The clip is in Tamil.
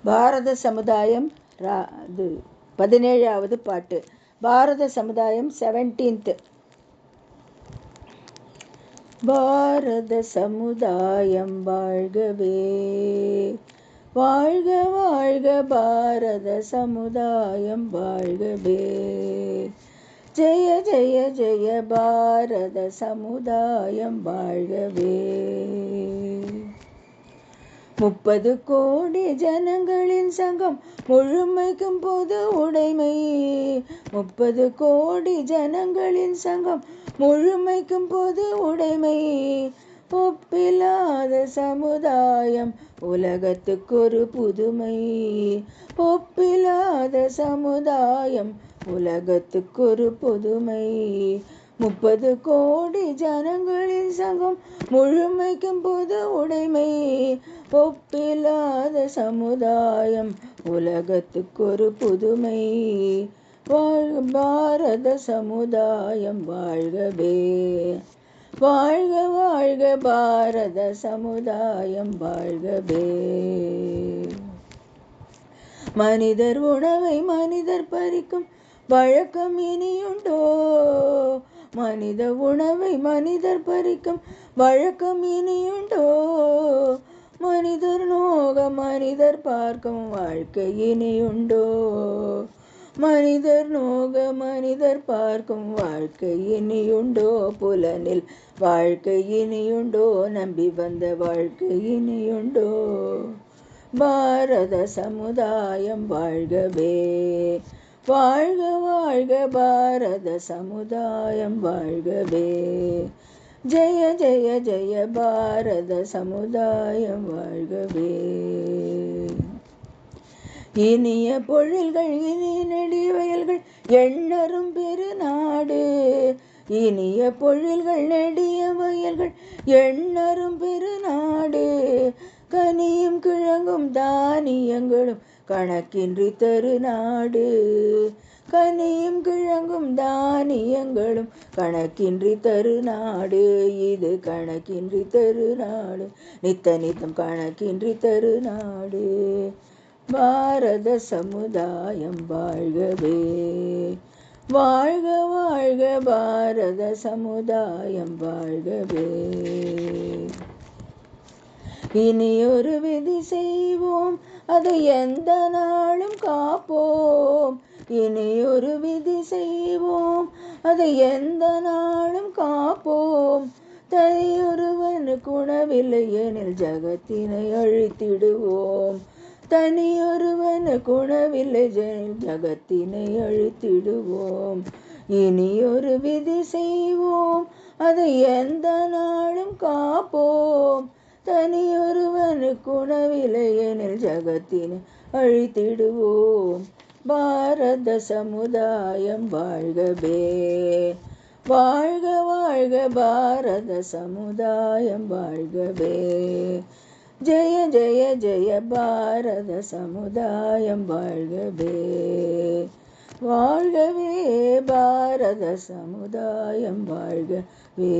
பாரத சமுதாயம் 17வது பாட்டு. பாரத சமுதாயம் 17th. பாரத சமுதாயம் வாழ்கவே, வாழ்க வாழ்க பாரத சமுதாயம் வாழ்கவே, ஜெய ஜெய ஜெய பாரத சமுதாயம் வாழ்கவே. 30 கோடி ஜனங்களின் சங்கம் முழுமைக்கும் பொது உடைமை, 30 கோடி ஜனங்களின் சங்கம் முழுமைக்கும் பொது உடைமை, ஒப்பில்லாத சமுதாயம் உலகத்துக்கொரு புதுமை, ஒப்பில்லாத சமுதாயம் உலகத்துக்கொரு புதுமை, 30 கோடி ஜனங்களின் சங்கம் முழுமைக்கும் பொது உடைமை, ஒப்பில்லாத சமுதாயம் உலகத்துக்கொரு புதுமை, பாரத சமுதாயம் வாழ்கவே, வாழ்க வாழ்க பாரத சமுதாயம் வாழ்கவே. மனிதர் உணவை மனிதர் பறிக்கும் வழக்கம் இனியுண்டோ, மனித உணவை மனிதர் பறிக்கும் வழக்கம் இனியுண்டோ, மனிதர் நோக மனிதர் பார்க்கும் வாழ்க்கை இனியுண்டோ, மனிதர் நோக மனிதர் பார்க்கும் வாழ்க்கை இனியுண்டோ, புலனில் வாழ்க்கை இனியுண்டோ, நம்பி வந்த வாழ்க்கை இனியுண்டோ, பாரத சமுதாயம் வாழ்கவே, வாழ்க வாழ்க பாரத சமுதாயம் வாழ்கவே, ஜெய ஜெய ஜெய பாரத சமுதாயம் வாழ்கவே. இனிய பொழில்கள் இனி நெடி வயல்கள் எண்ணரும் பெருநாடு, இனிய பொழில்கள் நெடிய வயல்கள் எண்ணரும் பெருநாடு, கனியும் கிழங்கும் தானியங்களும் கணக்கின்றி தருநாடு, கனியும் கிழங்கும் தானியங்களும் கணக்கின்றி தருநாடு, இது கணக்கின்றி தருநாடு, நித்த நித்தம் கணக்கின்றி தருநாடு, பாரத சமுதாயம் வாழ்கவே, வாழ்க வாழ்க பாரத சமுதாயம் வாழ்கவே. இனியொரு விதி செய்வோம் அதை எந்த நாளும் காப்போம், இனியொரு விதி செய்வோம் அதை எந்த நாளும் காப்போம், தனியொருவனுக்கு உணவில்லை எனில் ஜகத்தினை அழித்திடுவோம், தனியொருவனுக்கு உணவில்லை எனில் ஜகத்தினை அழித்திடுவோம், இனியொரு விதி செய்வோம் அதை எந்த நாளும் காப்போம், தனியொருவனுக்கு உணவில்லை எனில் ஜகத்தினை அழித்திடுவோம், பாரத சமுதாயம் வாழ்கவே, வாழ்க வாழ்க பாரத சமுதாயம் வாழ்கவே, ஜெய ஜெய ஜெய பாரத சமுதாயம் வாழ்கவே, வாழ்கவே பாரத சமுதாயம் வாழ்கவே.